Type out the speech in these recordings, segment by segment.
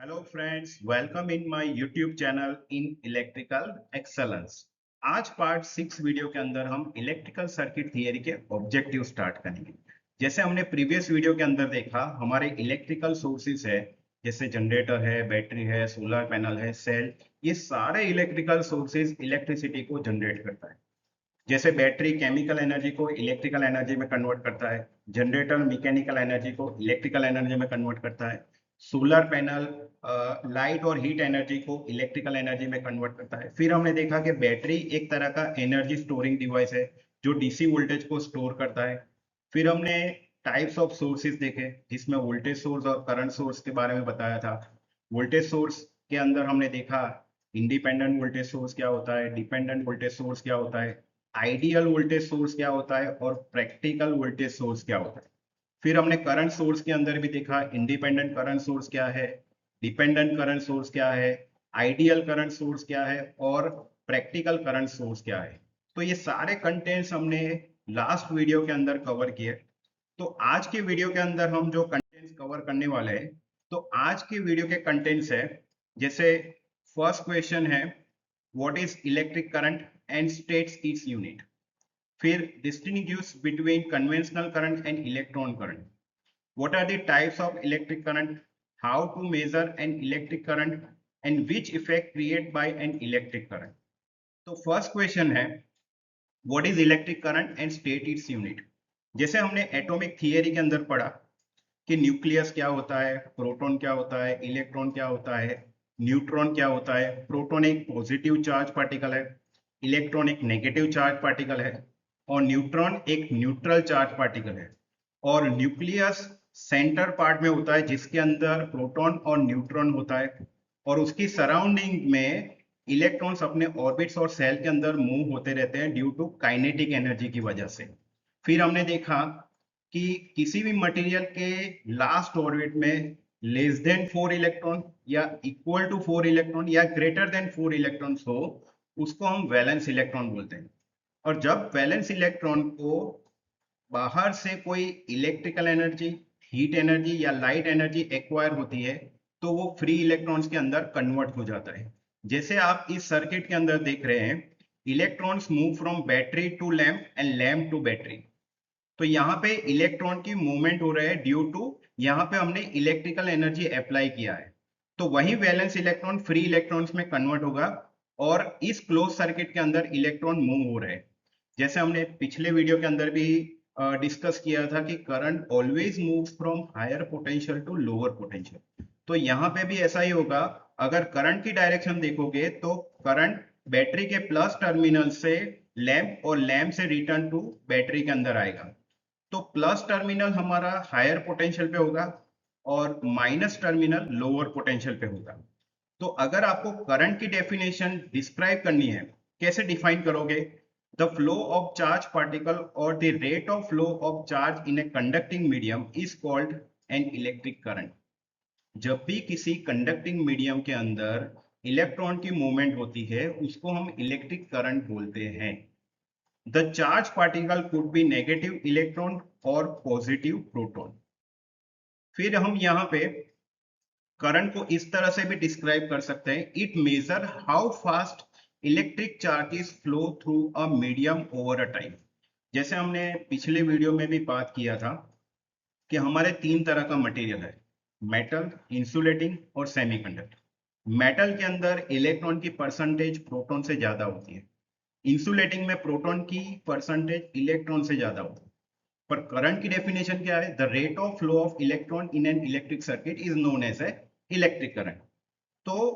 Hello friends, welcome in my YouTube channel in electrical excellence. आज part 6 video के अंदर हम इलेक्ट्रिकल सर्किट थियरी के ऑब्जेक्टिव स्टार्ट करेंगे। जैसे हमने प्रीवियस वीडियो के अंदर देखा, हमारे इलेक्ट्रिकल सोर्सेज है, जैसे जनरेटर है, बैटरी है, सोलर पैनल है, सेल। ये सारे इलेक्ट्रिकल सोर्सेज इलेक्ट्रिसिटी को जनरेट करता है। जैसे बैटरी केमिकल एनर्जी को इलेक्ट्रिकल एनर्जी में कन्वर्ट करता है, जनरेटर मैकेनिकल एनर्जी को इलेक्ट्रिकल एनर्जी में कन्वर्ट करता है, सोलर पैनल लाइट और हीट एनर्जी को इलेक्ट्रिकल एनर्जी में कन्वर्ट करता है। फिर हमने देखा कि बैटरी एक तरह का एनर्जी स्टोरिंग डिवाइस है जो डीसी वोल्टेज को स्टोर करता है। फिर हमने टाइप्स ऑफ सोर्सेज देखे, जिसमें वोल्टेज सोर्स और करंट सोर्स के बारे में बताया था। वोल्टेज सोर्स के अंदर हमने देखा इंडिपेंडेंट वोल्टेज सोर्स क्या होता है, डिपेंडेंट वोल्टेज सोर्स क्या होता है, आइडियल वोल्टेज सोर्स क्या होता है और प्रैक्टिकल वोल्टेज सोर्स क्या होता है। फिर हमने करंट सोर्स के अंदर भी देखा इंडिपेंडेंट करंट सोर्स क्या है, डिपेंडेंट करंट सोर्स क्या है, आइडियल करंट सोर्स क्या है और प्रैक्टिकल करंट सोर्स क्या है। तो ये सारे कंटेंट्स हमने लास्ट वीडियो के अंदर कवर किए। तो आज के वीडियो के अंदर हम जो कंटेंट्स कवर करने वाले हैं, तो आज के वीडियो के कंटेंट्स है, जैसे फर्स्ट क्वेश्चन है what is electric current and states its unit. फिर distinguish between conventional current and electron current. What are the types of electric current? How to measure an electric current and which effect created by an electric current? तो first question है what is electric current and state its unit. जैसे हमने atomic theory के अंदर पढ़ा कि nucleus क्या होता है, प्रोटॉन क्या होता है, इलेक्ट्रॉन क्या होता है, न्यूट्रॉन क्या होता है। प्रोटॉन एक पॉजिटिव चार्ज पार्टिकल है, इलेक्ट्रॉन एक नेगेटिव चार्ज पार्टिकल है और न्यूट्रॉन एक न्यूट्रल चार्ज पार्टिकल है। और न्यूक्लियस सेंटर पार्ट में होता है जिसके अंदर प्रोटॉन और न्यूट्रॉन होता है और उसकी सराउंडिंग में इलेक्ट्रॉन्स अपने ऑर्बिट्स और सेल के अंदर मूव होते रहते हैं ड्यू टू काइनेटिक एनर्जी की वजह से। फिर हमने देखा कि किसी भी मटेरियल के लास्ट ऑर्बिट में लेस देन 4 इलेक्ट्रॉन या इक्वल टू 4 इलेक्ट्रॉन या ग्रेटर देन 4 इलेक्ट्रॉन्स हो, उसको हम वैलेंस इलेक्ट्रॉन बोलते हैं। और जब वैलेंस इलेक्ट्रॉन को बाहर से कोई इलेक्ट्रिकल एनर्जी, हीट एनर्जी या लाइट एनर्जी एक्वायर होती है, तो वो फ्री इलेक्ट्रॉन्स के अंदर कन्वर्ट हो जाता है। जैसे आप इस सर्किट के अंदर देख रहे हैं, electrons move from battery to lamp and lamp to battery. तो यहाँ पे इलेक्ट्रॉन की मूवमेंट हो रहा है ड्यू टू यहाँ पे हमने इलेक्ट्रिकल एनर्जी अप्लाई किया है। तो वही वैलेंस इलेक्ट्रॉन फ्री इलेक्ट्रॉन्स में कन्वर्ट होगा और इस क्लोज सर्किट के अंदर इलेक्ट्रॉन मूव हो रहे हैं। जैसे हमने पिछले वीडियो के अंदर भी डिस्कस किया था कि current always move from higher potential to lower potential. तो यहाँ पे भी ऐसा ही होगा। अगर करंट की डायरेक्शन देखोगे तो करंट बैटरी के प्लस टर्मिनल से लैंप और लैंप से रिटर्न टू बैटरी के अंदर आएगा। तो प्लस टर्मिनल हमारा हायर पोटेंशियल पे होगा और माइनस टर्मिनल लोअर पोटेंशियल पे होगा। तो अगर आपको करंट की डेफिनेशन डिस्क्राइब करनी है, कैसे डिफाइन करोगे? The flow of charge particle और the rate of flow of charge in a conducting medium is called an electric current. जब भी किसी कंडक्टिंग मीडियम के अंदर इलेक्ट्रॉन की मूवमेंट होती है, उसको हम इलेक्ट्रिक करंट बोलते हैं। The charge particle could be negative electron और पॉजिटिव प्रोटॉन। फिर हम यहाँ पे करंट को इस तरह से भी डिस्क्राइब कर सकते हैं, it major how fast electric charges flow through a medium over a time. जैसे हमने पिछले वीडियो में भी बात किया था कि हमारे तीन तरह का मटेरियल है, मेटल, इंसुलेटिंग और सेमीकंडक्टर। मेटल के अंदर इलेक्ट्रॉन की परसेंटेज प्रोटॉन से ज्यादा होती है, इंसुलेटिंग में प्रोटॉन की परसेंटेज इलेक्ट्रॉन से ज्यादा होती है। पर करंट की डेफिनेशन क्या है? The rate of flow of electron in an electric circuit is known as a electric current. तो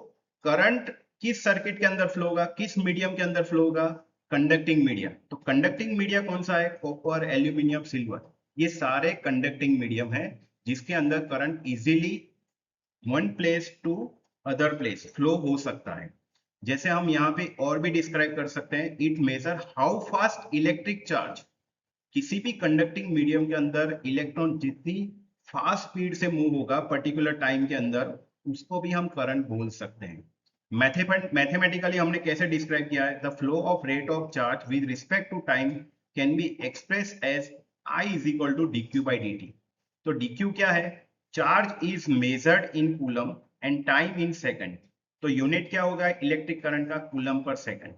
करंट किस सर्किट के अंदर फ्लो होगा, किस मीडियम के अंदर फ्लो होगा? Conducting medium. तो कंडक्टिंग मीडियम कौन सा है? Copper, aluminium, silver. ये सारे कंडक्टिंग मीडियम है जिसके अंदर current easily one place to other place flow हो सकता है। जैसे हम यहाँ पे और भी डिस्क्राइब कर सकते हैं, it major how fast electric charge. किसी भी कंडक्टिंग मीडियम के अंदर इलेक्ट्रॉन जितनी फास्ट स्पीड से मूव होगा पर्टिकुलर टाइम के अंदर, उसको भी हम करंट बोल सकते हैं। मैथमेटिकली हमने कैसे डिस्क्राइब किया है? The flow of rate of charge with respect to time can be express as I is equal to dq by dt। तो dq क्या है? Charge is measured in coulomb and time in second. तो unit क्या होगा electric current का coulomb per second,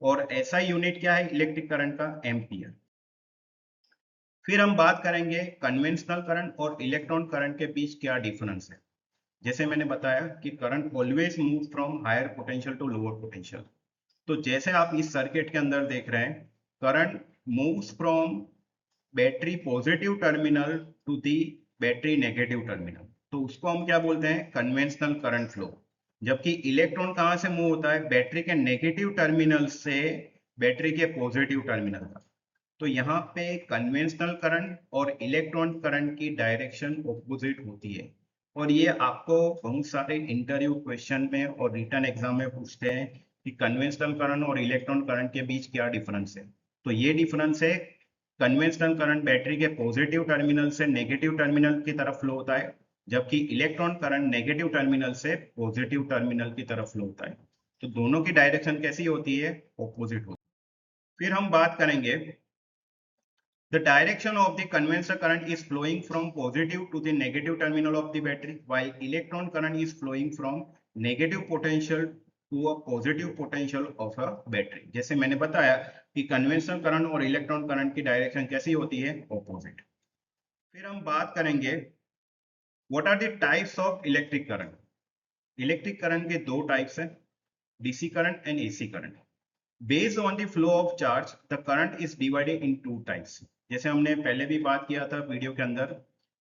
और ऐसा unit क्या है इलेक्ट्रिक करंट का एम्पियर। फिर हम बात करेंगे कन्वेंशनल करंट और इलेक्ट्रॉन करंट के बीच क्या डिफरेंस है। जैसे मैंने बताया कि current always move from higher potential to lower potential. तो जैसे आप इस सर्किट के अंदर देख रहे हैं, current moves from battery positive terminal to the battery negative terminal, तो उसको हम क्या बोलते हैं कन्वेंशनल करंट फ्लो। जबकि इलेक्ट्रॉन कहां से मूव होता है बैटरी के नेगेटिव टर्मिनल से बैटरी के पॉजिटिव टर्मिनल तक। तो यहाँ पे कन्वेंशनल करंट और इलेक्ट्रॉन करंट की डायरेक्शन ऑपोजिट होती है, और ये आपको बहुत सारे इंटरव्यू क्वेश्चन में और रिटन एग्जाम में पूछते हैं कि कन्वेंशनल करंट और इलेक्ट्रॉन करंट के बीच क्या डिफरेंस है। तो ये डिफरेंस है, कन्वेंशनल करंट बैटरी के पॉजिटिव टर्मिनल से नेगेटिव टर्मिनल की तरफ फ्लो होता है, जबकि इलेक्ट्रॉन करंट नेगेटिव टर्मिनल से पॉजिटिव टर्मिनल की तरफ फ्लो होता है। तो दोनों की डायरेक्शन कैसी होती है ऑपोजिट होती है। फिर हम बात करेंगे the direction of the conventional current is flowing from positive to the negative terminal of the battery, while electron current is flowing from negative potential to a positive potential of a battery। जैसे मैंने बताया कि conventional current और electron current की direction कैसी होती है opposite. फिर हम बात करेंगे what are the types of electric current. Electric current के दो टाइप्स हैं, DC current and AC current. Based on the flow of charge, the current is divided in two types। जैसे हमने पहले भी बात किया था वीडियो के अंदर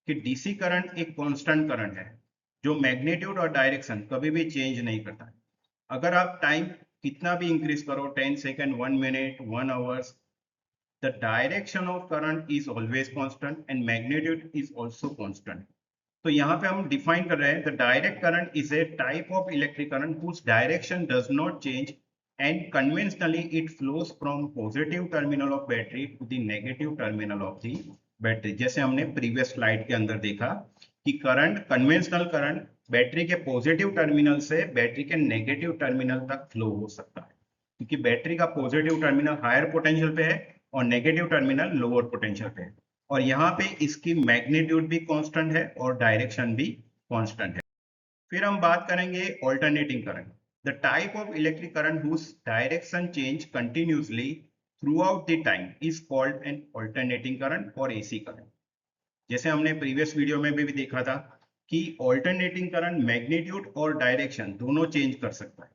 कि डीसी करंट एक कांस्टेंट करंट है जो मैग्नीट्यूड और डायरेक्शन कभी भी चेंज नहीं करता है। अगर आप टाइम कितना भी इंक्रीज करो 10 second 1 minute 1 hours, the direction of current is always constant and magnitude is also constant. तो यहाँ पे हम डिफाइन कर रहे हैं the direct current is a type of electric current whose direction does not change and conventionally it flows from positive terminal of battery to the negative terminal of the battery। जैसे हमने previous slide के अंदर देखा कि current conventional current battery के positive terminal से battery के negative terminal तक फ्लो हो सकता है, क्योंकि बैटरी का पॉजिटिव टर्मिनल हायर पोटेंशियल पे है और नेगेटिव टर्मिनल लोअर पोटेंशियल पे है, और यहाँ पे इसकी मैग्नीट्यूड भी कांस्टेंट है और डायरेक्शन भी कांस्टेंट है। फिर हम बात करेंगे alternating current. The type of electric current whose direction change continuously throughout the time is called N alternating current और एसी करंट। जैसे हमने प्रीवियस वीडियो में भी देखा था कि ऑल्टरनेटिंग करंट मैग्नीट्यूड और डायरेक्शन दोनों चेंज कर सकता है,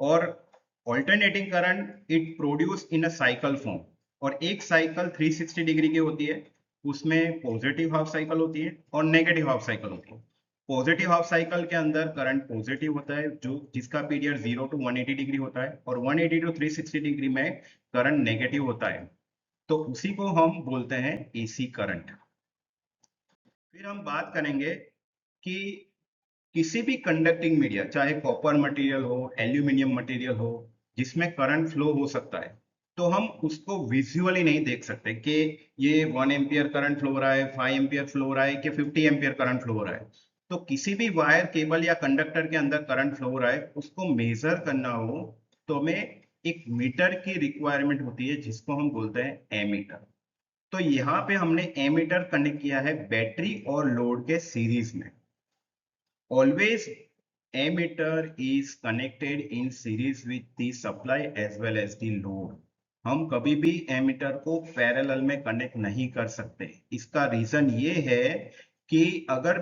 और alternating current it produce in a cycle form, और एक साइकिल 360 डिग्री की होती है, उसमें पॉजिटिव हाफ साइकिल होती है और नेगेटिव हाफ साइकिल होती है। पॉजिटिव हाफ साइकिल के अंदर करंट पॉजिटिव होता है जो जिसका पीरियड 0 टू 180 डिग्री होता है, और 180 टू 360 डिग्री में करंट नेगेटिव होता है, तो उसी को हम बोलते हैं एसी करंट। फिर हम बात करेंगे कि किसी भी कंडक्टिंग मीडिया, चाहे कॉपर मटेरियल हो एल्यूमिनियम मटेरियल हो, जिसमें करंट फ्लो हो सकता है, तो हम उसको विजुअली नहीं देख सकते कि ये 1 एम्पियर करंट फ्लो हो रहा है, 5 एम्पियर फ्लो हो रहा है कि 50 एम्पियर करंट फ्लो हो रहा है। तो किसी भी वायर केबल या कंडक्टर के अंदर करंट फ्लो हो रहा है, उसको मेजर करना हो तो हमें एक मीटर की रिक्वायरमेंट होती है जिसको हम बोलते हैं एमीटर। तो यहाँ पे हमने एमीटर कनेक्ट किया है बैटरी और लोड के सीरीज में। Always ammeter is connected in series with the supply as well as the load। हम कभी भी एमीटर को पैरेलल में कनेक्ट नहीं कर सकते। इसका रीजन ये है कि अगर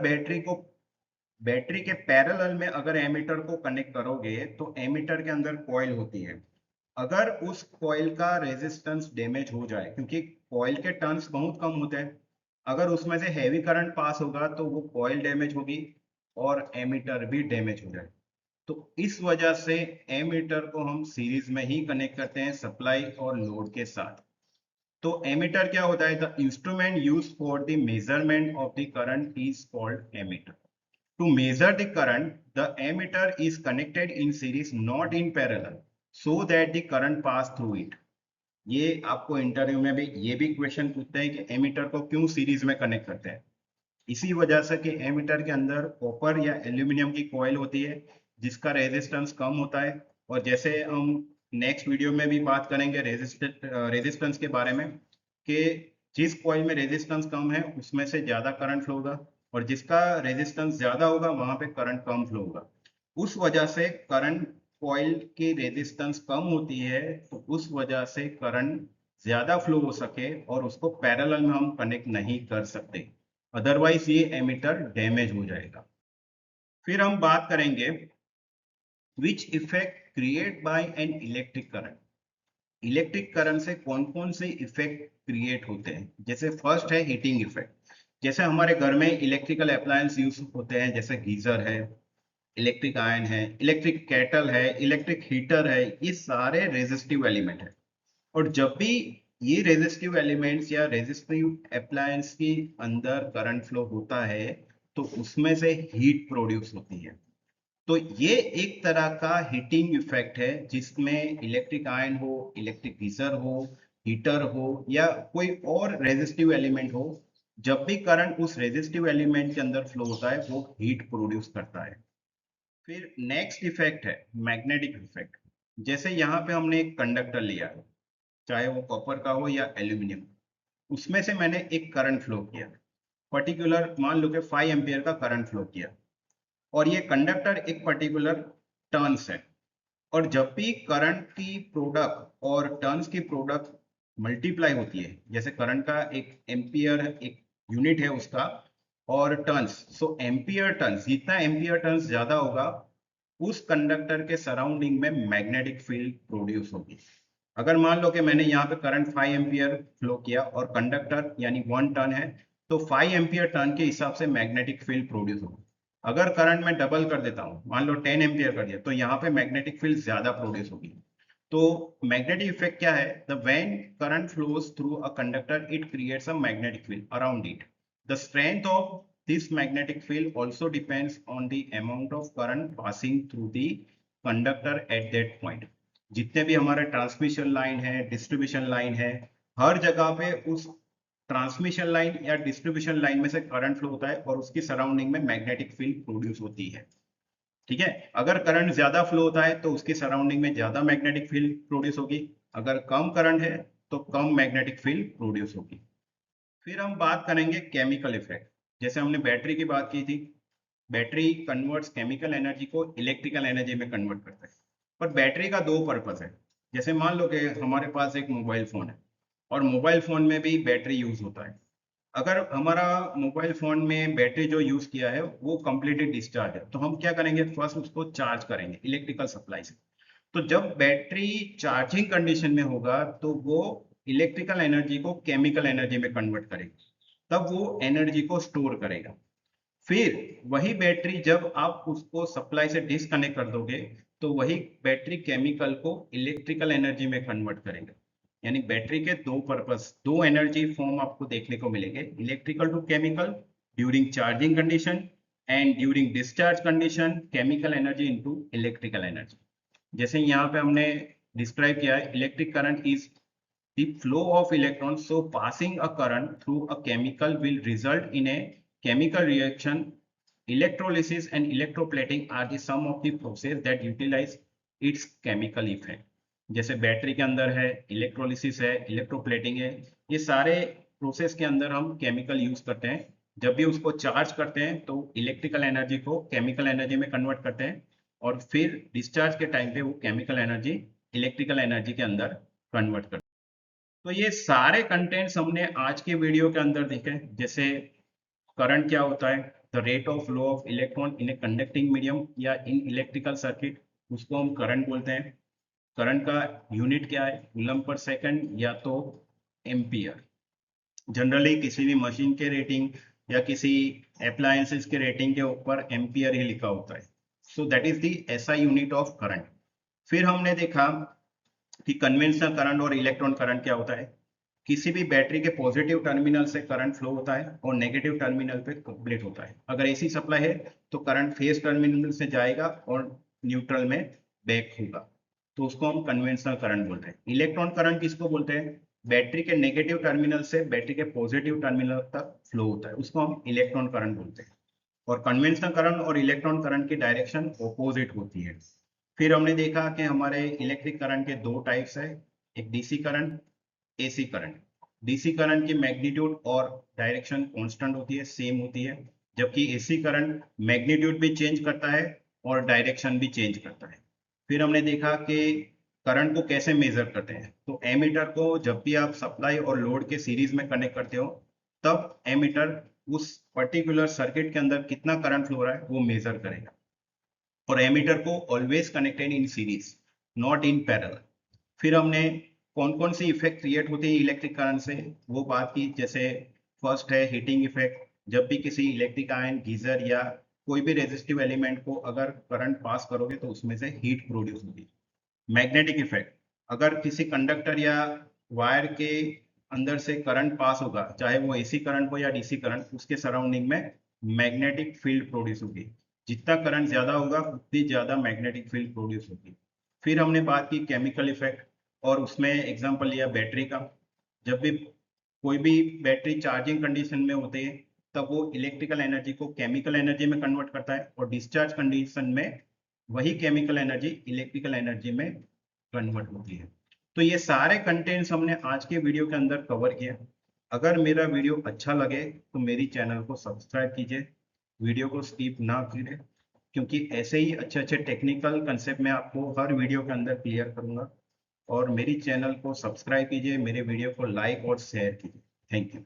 बैटरी के पैरेलल में अगर एमीटर को कनेक्ट करोगे तो एमीटर के अंदर कॉइल होती है। अगर उस कॉइल का रेजिस्टेंस डैमेज हो जाए, क्योंकि कॉइल के टर्न्स बहुत कम होते हैं, अगर उसमें से हैवी करंट पास होगा तो वो कॉइल डैमेज होगी और एमीटर भी डैमेज हो जाए। तो इस वजह से एमीटर को हम सीरीज में ही कनेक्ट करते हैं सप्लाई और लोड के साथ। तो एमीटर क्या होता है, the instrument used for the measurement of the current is called ammeter. To measure the current the ammeter is connected in series not in parallel so that the current pass through it. ये आपको interview में भी ये भी question पूछते हैं कि ammeter को क्यों सीरीज में कनेक्ट करते हैं। इसी वजह से कि एमीटर के अंदर कॉपर या एल्यूमिनियम की कॉइल होती है जिसका रेजिस्टेंस कम होता है, और जैसे हम नेक्स्ट वीडियो में भी बात करेंगे रेजिस्टेंस के बारे में कि जिस कॉइल में रेजिस्टेंस कम है उसमें से ज्यादा करंट फ्लो होगा, और जिसका रेजिस्टेंस ज्यादा होगा वहां पे करंट कम फ्लो होगा। उस वजह से करंट कॉइल की रेजिस्टेंस कम होती है, तो उस वजह से करंट ज्यादा फ्लो हो सके और उसको पैरेलल में हम कनेक्ट नहीं कर सकते, अदरवाइज ये एमीटर डैमेज हो जाएगा। फिर हम बात करेंगे which effect create by an electric current. Electric current से कौन कौन से इफेक्ट क्रिएट होते हैं। जैसे फर्स्ट है हीटिंग इफेक्ट। जैसे हमारे घर में इलेक्ट्रिकल अप्लायंस यूज होते हैं, जैसे गीजर है, इलेक्ट्रिक आयन है, इलेक्ट्रिक केटल है, इलेक्ट्रिक हीटर है, ये सारे रेजिस्टिव एलिमेंट है। और जब भी ये रेजिस्टिव एलिमेंट्स या रेजिस्टिव अप्लायंस के अंदर करंट फ्लो होता है, तो उसमें से हीट प्रोड्यूस होती है। तो ये एक तरह का हीटिंग इफेक्ट है, जिसमें इलेक्ट्रिक आयन हो, इलेक्ट्रिक गीजर हो, हीटर हो या कोई और रेजिस्टिव एलिमेंट हो, जब भी करंट उस रेजिस्टिव एलिमेंट के अंदर फ्लो होता है वो हीट प्रोड्यूस करता है। फिर नेक्स्ट इफेक्ट है मैग्नेटिक इफेक्ट। जैसे यहाँ पे हमने एक कंडक्टर लिया है, चाहे वो कॉपर का हो या एल्यूमिनियम, उसमें से मैंने एक करंट फ्लो किया, पर्टिकुलर मान लो कि 5 एम्पियर का करंट फ्लो किया, और ये कंडक्टर एक पर्टिकुलर टर्न्स है। और जब भी करंट की प्रोडक्ट और टर्न्स की प्रोडक्ट मल्टीप्लाई होती है, जैसे करंट का एक एम्पियर एक यूनिट है उसका, और टर्न्स, सो एम्पियर टर्न्स, जितना एम्पियर टर्न्स ज्यादा होगा उस कंडक्टर के सराउंडिंग में मैग्नेटिक फील्ड प्रोड्यूस होगी। अगर मान लो कि मैंने यहाँ पे करंट 5 एम्पियर फ्लो किया और कंडक्टर यानी 1 टर्न है, तो 5 एम्पियर टर्न के हिसाब से मैग्नेटिक फील्ड प्रोड्यूस होगी। अगर करंट में डबल कर देता हूँ, मान लो 10 एम्पियर कर दिया, तो यहाँ पे मैग्नेटिक फील्ड ज्यादा प्रोड्यूस होगी। तो मैग्नेटिक इफेक्ट क्या है, the when current flows through a conductor it creates a magnetic field around it. The strength of this magnetic field also depends on the amount of current passing through the conductor at that point. जितने भी हमारे transmission line है, distribution line है, हर जगह पे उस transmission line या distribution line में से करंट फ्लो होता है और उसकी सराउंडिंग में मैग्नेटिक फील्ड प्रोड्यूस होती है। ठीक है, अगर करंट ज्यादा फ्लो होता है तो उसकी सराउंडिंग में ज्यादा मैग्नेटिक फील्ड प्रोड्यूस होगी, अगर कम करंट है तो कम मैग्नेटिक फील्ड प्रोड्यूस होगी। फिर हम बात करेंगे केमिकल इफेक्ट। जैसे हमने बैटरी की बात की थी, बैटरी कन्वर्ट्स केमिकल एनर्जी को इलेक्ट्रिकल एनर्जी में कन्वर्ट करता है। पर बैटरी का दो पर्पस है। जैसे मान लो कि हमारे पास एक मोबाइल फोन है, और मोबाइल फोन में भी बैटरी यूज होता है। अगर हमारा मोबाइल फोन में बैटरी जो यूज किया है वो कंप्लीटली डिस्चार्ज है, तो हम क्या करेंगे, फर्स्ट उसको चार्ज करेंगे इलेक्ट्रिकल सप्लाई से। तो जब बैटरी चार्जिंग कंडीशन में होगा तो वो इलेक्ट्रिकल एनर्जी को केमिकल एनर्जी में कन्वर्ट करेगा, तब वो एनर्जी को स्टोर करेगा। फिर वही बैटरी जब आप उसको सप्लाई से डिस्कनेक्ट कर दोगे, तो वही बैटरी केमिकल को इलेक्ट्रिकल एनर्जी में कन्वर्ट करेगा। यानी बैटरी के दो पर्पस, दो एनर्जी फॉर्म आपको देखने को मिलेंगे, electrical to chemical during charging condition and during discharge condition chemical energy into electrical energy. जैसे यहाँ पे हमने डिस्क्राइब किया है, electric current is the flow of electrons, so passing a current through a chemical will result in a chemical reaction. Electrolysis and electroplating are the sum of the process that utilize its chemical effect. जैसे battery के अंदर है electrolysis है, electroplating है, ये सारे process के अंदर हम केमिकल यूज करते हैं। जब भी उसको चार्ज करते हैं तो इलेक्ट्रिकल एनर्जी को केमिकल एनर्जी में कन्वर्ट करते हैं, और फिर डिस्चार्ज के टाइम पे वो केमिकल एनर्जी इलेक्ट्रिकल एनर्जी के अंदर कन्वर्ट करते हैं। तो ये सारे कंटेंट्स हमने आज के वीडियो के अंदर देखे। जैसे करंट क्या होता है, the rate of flow of electron in a conducting medium या इन इलेक्ट्रिकल सर्किट, उसको हम करंट बोलते हैं। करंट का यूनिट क्या है, कूलम पर सेकंड या तो एम्पियर। जनरली किसी भी मशीन के रेटिंग या किसी अप्लायंसेस के रेटिंग के ऊपर एम्पियर ही लिखा होता है। So that is the SI unit of current. फिर हमने देखा कि कन्वेंशनल करंट और इलेक्ट्रॉन करंट क्या होता है। किसी भी बैटरी के पॉजिटिव टर्मिनल से करंट फ्लो होता है और नेगेटिव टर्मिनल पे कंप्लीट होता है। अगर एसी सप्लाई है तो करंट फेज टर्मिनल से जाएगा और न्यूट्रल में बैक होगा, तो उसको हम कन्वेंशनल करंट बोलते हैं। इलेक्ट्रॉन करंट किसको बोलते हैं, बैटरी के नेगेटिव टर्मिनल से बैटरी के पॉजिटिव टर्मिनल तक फ्लो होता है, उसको हम इलेक्ट्रॉन करंट बोलते हैं। और कन्वेंशनल करंट और इलेक्ट्रॉन करंट की डायरेक्शन ऑपोजिट होती है। फिर हमने देखा कि हमारे इलेक्ट्रिक करंट के दो टाइप्स है, एक DC current, AC current. DC current की मैग्नीट्यूड और डायरेक्शन कांस्टेंट होती है, सेम होती है, जबकि एसी करंट मैग्नीट्यूड भी चेंज करता है और डायरेक्शन भी चेंज करता है। फिर हमने देखा कि करंट को कैसे मेजर करते हैं। तो एमीटर को जब भी आप सप्लाई और लोड के सीरीज में कनेक्ट करते हो, तब एमीटर उस पर्टिकुलर सर्किट के अंदर कितना करंट फ्लो रहा है वो मेजर करेगा। और एमीटर को always connected in series, not in parallel. फिर हमने कौन कौन सी इफेक्ट क्रिएट होती है इलेक्ट्रिक करंट से वो बात की। जैसे फर्स्ट है हीटिंग इफेक्ट। जब भी किसी इलेक्ट्रिक आयन, गीजर या कोई भी रेजिस्टिव एलिमेंट को अगर करंट पास करोगे तो उसमें से हीट प्रोड्यूस होगी। मैग्नेटिक इफेक्ट, अगर किसी कंडक्टर या वायर के अंदर से करंट पास होगा, चाहे वो एसी करंट हो या डीसी करंट, उसके सराउंडिंग में मैग्नेटिक फील्ड प्रोड्यूस होगी। जितना करंट ज्यादा होगा उतनी ज्यादा मैग्नेटिक फील्ड प्रोड्यूस होगी। फिर हमने बात की केमिकल इफेक्ट, और उसमें एग्जांपल लिया बैटरी का। जब भी कोई भी बैटरी चार्जिंग कंडीशन में होती है, तब वो इलेक्ट्रिकल एनर्जी को केमिकल एनर्जी में कन्वर्ट करता है, और डिस्चार्ज कंडीशन में वही केमिकल एनर्जी इलेक्ट्रिकल एनर्जी में कन्वर्ट होती है। तो ये सारे कंटेंट्स हमने आज के वीडियो के अंदर कवर किया। अगर मेरा वीडियो अच्छा लगे तो मेरी चैनल को सब्सक्राइब कीजिए, वीडियो को स्किप ना कीजिए, क्योंकि ऐसे ही अच्छे अच्छे टेक्निकल कंसेप्ट मैं आपको हर वीडियो के अंदर क्लियर करूंगा। और मेरी चैनल को सब्सक्राइब कीजिए, मेरे वीडियो को लाइक और शेयर कीजिए। Thank you.